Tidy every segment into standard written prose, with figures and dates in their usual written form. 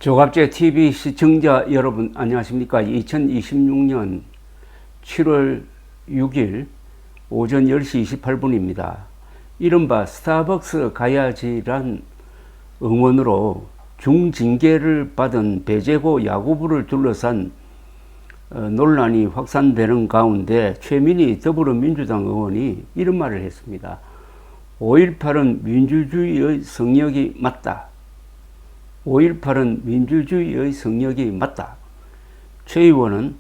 조갑제 TV 시청자 여러분 안녕하십니까? 2026년 7월 6일 오전 10시 28분입니다. 이른바 스타벅스 가야지란 응원으로 중징계를 받은 배재고 야구부를 둘러싼 논란이 확산되는 가운데 최민희 더불어민주당 의원이 이런 말을 했습니다. 5.18은 민주주의의 성역이 맞다. 5.18은 민주주의의 성역이 맞다. 최 의원은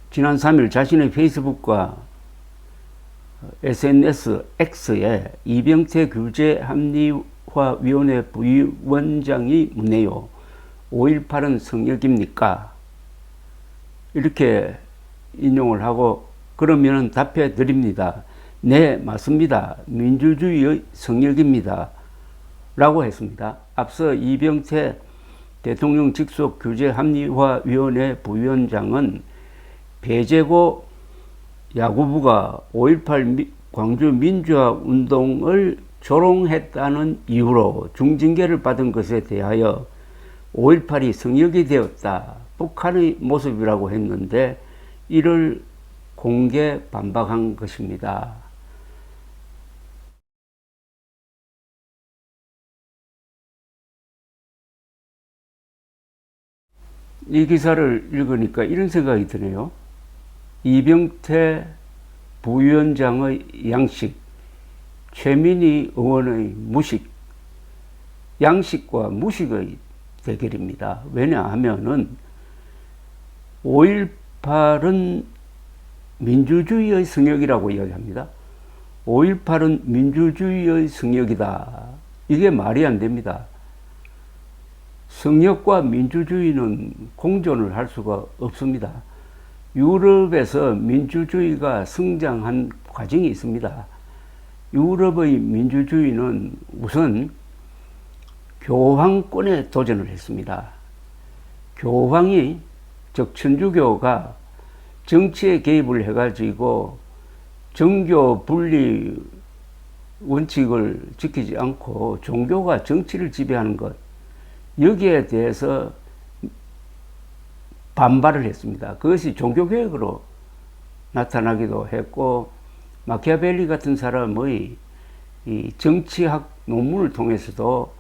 지난 3일 자신의 페이스북과 SNS X에 이병태 규제합리화위원회 부위원장이 묻네요. 5.18은 성역입니까? 이렇게 인용을 하고 그러면 답해 드립니다. 네, 맞습니다. 민주주의의 성역입니다. 라고 했습니다. 앞서 이병태 대통령 직속 규제합리화위원회 부위원장은 배재고 야구부가 5.18 광주 민주화 운동을 조롱했다는 이유로 중징계를 받은 것에 대하여 5.18이 성역이 되었다. 북한의 모습이라고 했는데 이를 공개 반박한 것입니다. 이 기사를 읽으니까 이런 생각이 드네요. 이병태 부위원장의 양식, 최민희 의원의 무식, 양식과 무식의 대결입니다. 왜냐하면은 5.18은 민주주의의 성역이라고 이야기합니다. 5.18은 민주주의의 성역이다. 이게 말이 안 됩니다. 성역과 민주주의는 공존을 할 수가 없습니다. 유럽에서 민주주의가 성장한 과정이 있습니다. 유럽의 민주주의는 우선 교황권에 도전을 했습니다. 교황이, 즉 천주교가 정치에 개입을 해가지고 정교 분리 원칙을 지키지 않고 종교가 정치를 지배하는 것, 여기에 대해서 반발을 했습니다. 그것이 종교개혁으로 나타나기도 했고, 마키아벨리 같은 사람의 이 정치학 논문을 통해서도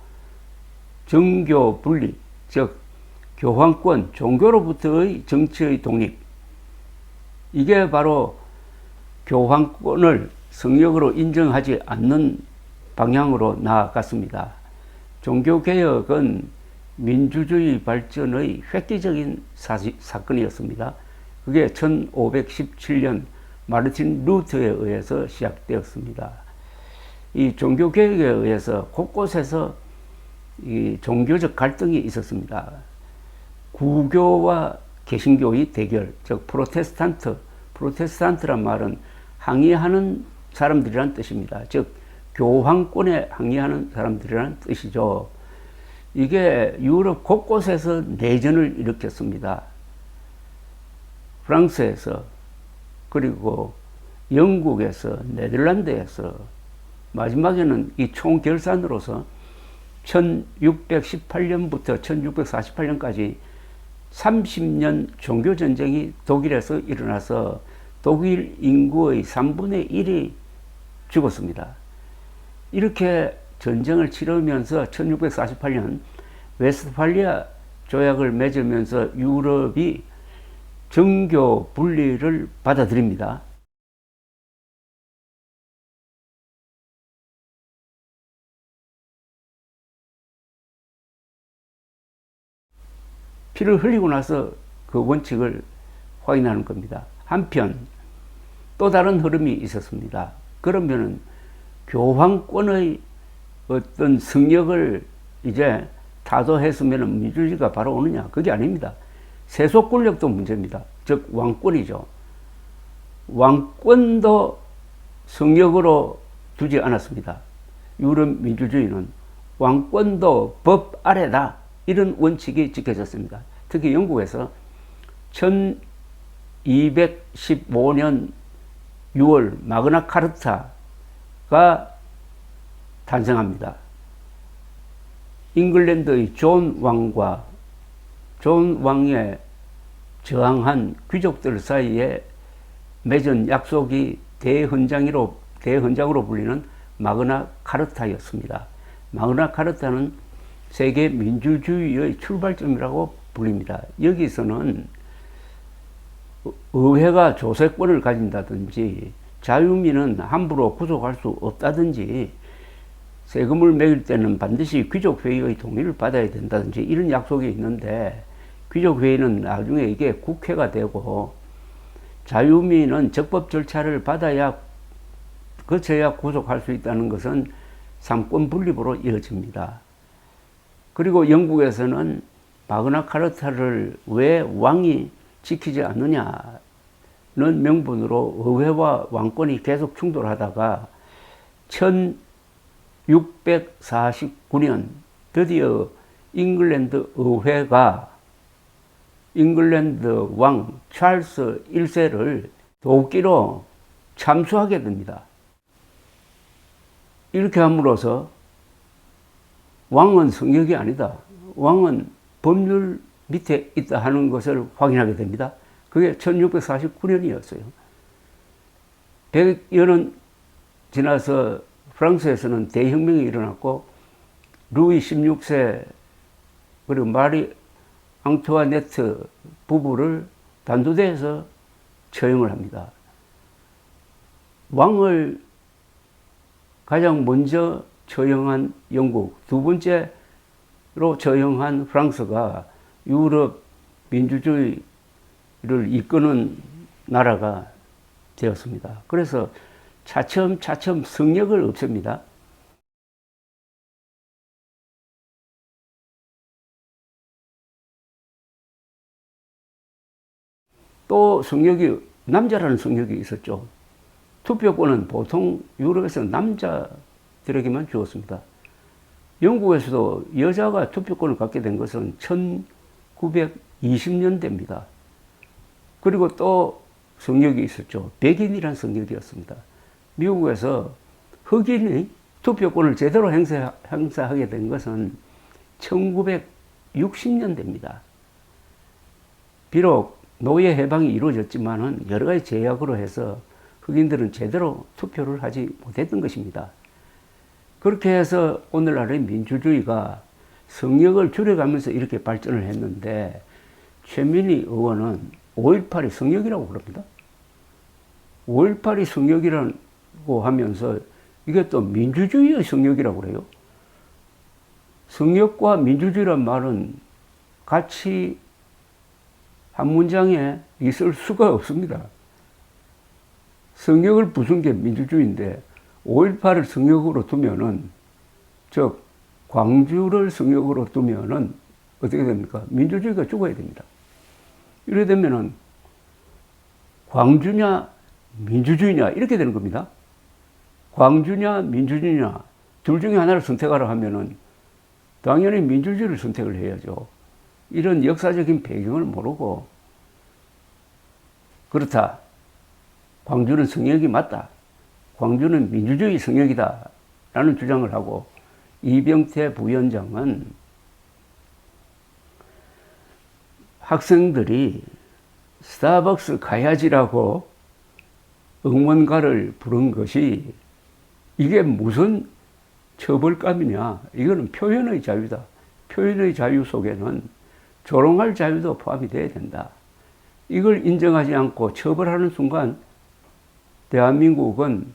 정교 분리, 즉 교황권, 종교로부터의 정치의 독립, 이게 바로 교황권을 성역으로 인정하지 않는 방향으로 나아갔습니다. 종교개혁은 민주주의 발전의 획기적인 사건이었습니다. 그게 1517년 마르틴 루터에 의해서 시작되었습니다. 이 종교개혁에 의해서 곳곳에서 이 종교적 갈등이 있었습니다. 구교와 개신교의 대결, 즉 프로테스탄트란 말은 항의하는 사람들이란 뜻입니다. 즉 교황권에 항의하는 사람들이란 뜻이죠. 이게 유럽 곳곳에서 내전을 일으켰습니다. 프랑스에서, 그리고 영국에서, 네덜란드에서, 마지막에는 이 총결산으로서 1618년부터 1648년까지 30년 종교전쟁이 독일에서 일어나서 독일 인구의 3분의 1이 죽었습니다. 이렇게 전쟁을 치르면서 1648년 웨스트팔리아 조약을 맺으면서 유럽이 정교 분리를 받아들입니다. 피를 흘리고 나서 그 원칙을 확인하는 겁니다. 한편 또 다른 흐름이 있었습니다. 그러면은 교황권의 어떤 성역을 이제 타도했으면 민주주의가 바로 오느냐? 그게 아닙니다. 세속 권력도 문제입니다. 즉 왕권이죠. 왕권도 성역으로 두지 않았습니다. 유럽 민주주의는 왕권도 법 아래다, 이런 원칙이 지켜졌습니다. 특히 영국에서 1215년 6월 마그나 카르타가 탄생합니다. 잉글랜드의 존 왕과 존 왕에 저항한 귀족들 사이에 맺은 약속이 대헌장으로 불리는 마그나 카르타였습니다. 마그나 카르타는 세계 민주주의의 출발점이라고 불립니다. 여기서는 의회가 조세권을 가진다든지 자유민은 함부로 구속할 수 없다든지 세금을 매길 때는 반드시 귀족회의의 동의를 받아야 된다든지 이런 약속이 있는데, 귀족회의는 나중에 이게 국회가 되고 자유민은 적법 절차를 거쳐야 구속할 수 있다는 것은 삼권 분립으로 이어집니다. 그리고 영국에서는 마그나 카르타를 왜 왕이 지키지 않느냐는 명분으로 의회와 왕권이 계속 충돌하다가 1649년 드디어 잉글랜드 의회가 잉글랜드 왕 찰스 1세를 도끼로 참수하게 됩니다. 이렇게 함으로써 왕은 성역이 아니다, 왕은 법률 밑에 있다 하는 것을 확인하게 됩니다. 그게 1649년이었어요. 100여 년 지나서 프랑스에서는 대혁명이 일어났고 루이 16세 그리고 마리 앙투아네트 부부를 단두대에서 처형을 합니다. 왕을 가장 먼저 처형한 영국, 두 번째로 처형한 프랑스가 유럽 민주주의를 이끄는 나라가 되었습니다. 그래서 차츰차츰 성역을 없앱니다. 또 남자라는 성역이 있었죠. 투표권은 보통 유럽에서 남자들에게만 주었습니다. 영국에서도 여자가 투표권을 갖게 된 것은 1920년대입니다. 그리고 또 성역이 있었죠. 백인이라는 성역이었습니다. 미국에서 흑인이 투표권을 제대로 행사하게 된 것은 1960년대입니다. 비록 노예 해방이 이루어졌지만은 여러 가지 제약으로 해서 흑인들은 제대로 투표를 하지 못했던 것입니다. 그렇게 해서 오늘날의 민주주의가 성역을 줄여가면서 이렇게 발전을 했는데, 최민희 의원은 5.18이 성역이라고 그럽니다. 5.18이 성역이라고 하면서 이게 또 민주주의의 성역이라고 그래요. 성역과 민주주의란 말은 같이 한 문장에 있을 수가 없습니다. 성역을 부순 게 민주주의인데 5.18을 성역으로 두면은, 즉 광주를 성역으로 두면은 어떻게 됩니까? 민주주의가 죽어야 됩니다. 이래 되면은 광주냐 민주주의냐 이렇게 되는 겁니다. 광주냐 민주주의냐 둘 중에 하나를 선택하라 하면은 당연히 민주주의를 선택을 해야죠. 이런 역사적인 배경을 모르고 그렇다, 광주는 성역이 맞다, 광주는 민주주의 성역이다 라는 주장을 하고, 이병태 부위원장은 학생들이 스타벅스 가야지라고 응원가를 부른 것이 이게 무슨 처벌감이냐, 이거는 표현의 자유다, 표현의 자유 속에는 조롱할 자유도 포함이 돼야 된다, 이걸 인정하지 않고 처벌하는 순간 대한민국은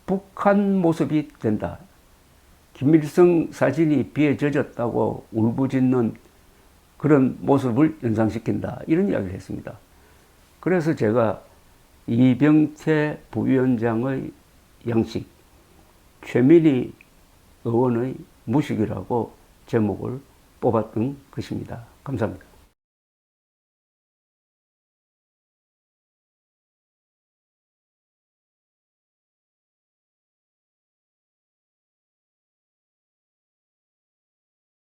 북한 모습이 된다, 김일성 사진이 비에 젖었다고 울부짖는 그런 모습을 연상시킨다, 이런 이야기를 했습니다. 그래서 제가 이병태 부위원장의 양식, 최민희 의원의 무식이라고 제목을 뽑았던 것입니다. 감사합니다.